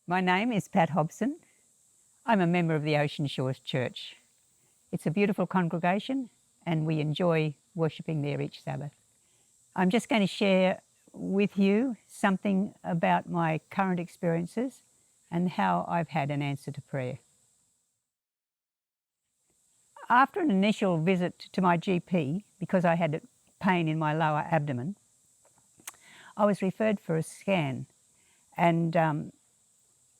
My name is Pat Hobson. I'm a member of the Ocean Shores Church. It's a beautiful congregation and we enjoy worshipping there each Sabbath. I'm just going to share with you something about my current experiences and how I've had an answer to prayer. After an initial visit to my GP, because I had pain in my lower abdomen, I was referred for a scan, and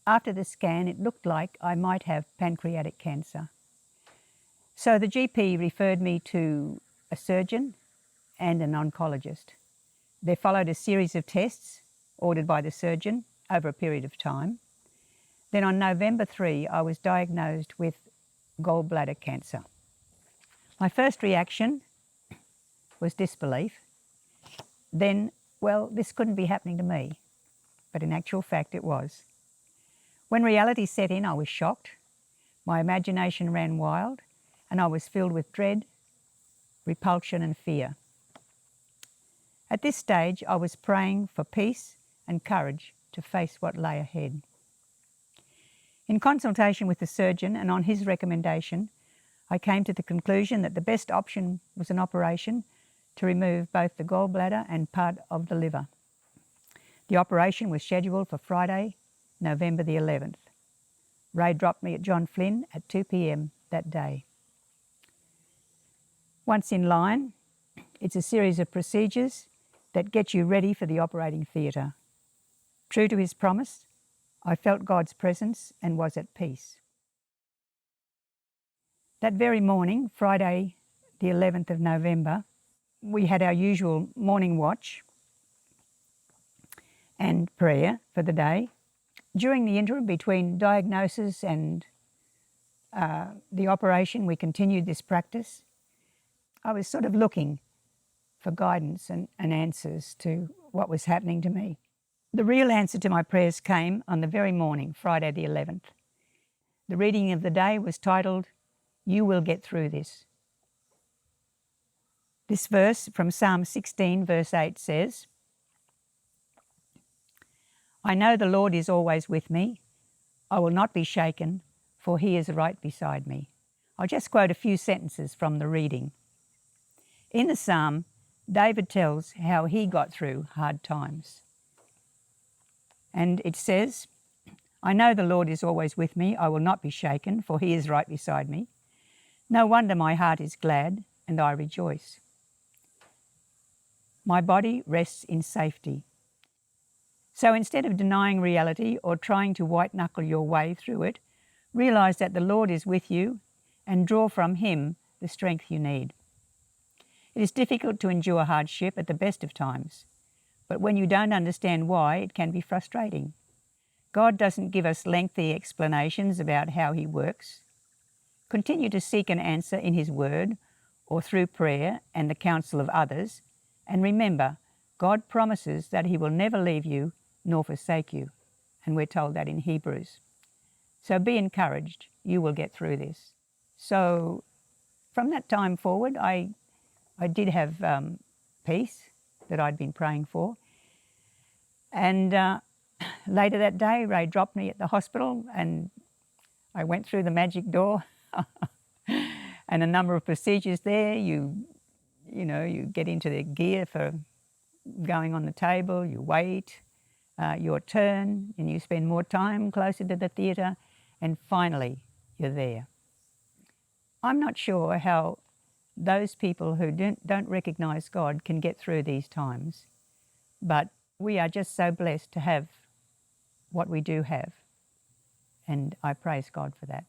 after the scan it looked like I might have pancreatic cancer. So the GP referred me to a surgeon and an oncologist. There followed a series of tests ordered by the surgeon over a period of time. Then on November 3, I was diagnosed with gallbladder cancer. My first reaction was disbelief. Then, well, this couldn't be happening to me, but in actual fact it was. When reality set in, I was shocked. My imagination ran wild and I was filled with dread, repulsion and fear. At this stage, I was praying for peace and courage to face what lay ahead. In consultation with the surgeon and on his recommendation, I came to the conclusion that the best option was an operation to remove both the gallbladder and part of the liver. The operation was scheduled for Friday, November the 11th. Ray dropped me at John Flynn at 2 p.m. that day. Once in line, it's a series of procedures that get you ready for the operating theatre. True to his promise, I felt God's presence and was at peace. That very morning, Friday the 11th of November, we had our usual morning watch and prayer for the day. During the interim between diagnosis and the operation, we continued this practice. I was sort of looking for guidance and answers to what was happening to me. The real answer to my prayers came on the very morning, Friday the 11th. The reading of the day was titled, "You Will Get Through This." This verse from Psalm 16 verse 8 says, "I know the Lord is always with me. I will not be shaken, for he is right beside me." I'll just quote a few sentences from the reading. In the psalm, David tells how he got through hard times. And it says, "I know the Lord is always with me. I will not be shaken, for he is right beside me. No wonder my heart is glad and I rejoice. My body rests in safety." So instead of denying reality or trying to white-knuckle your way through it, realise that the Lord is with you and draw from him the strength you need. It is difficult to endure hardship at the best of times, but when you don't understand why, it can be frustrating. God doesn't give us lengthy explanations about how he works. Continue to seek an answer in his word or through prayer and the counsel of others, and remember, God promises that he will never leave you nor forsake you, and we're told that in Hebrews. So be encouraged, you will get through this. So from that time forward, I did have peace that I'd been praying for. And later that day, Ray dropped me at the hospital and I went through the magic door and a number of procedures there. You get into the gear for going on the table, you wait your turn and you spend more time closer to the theatre and finally you're there. I'm not sure how those people who don't recognise God can get through these times, but we are just so blessed to have what we do have, and I praise God for that.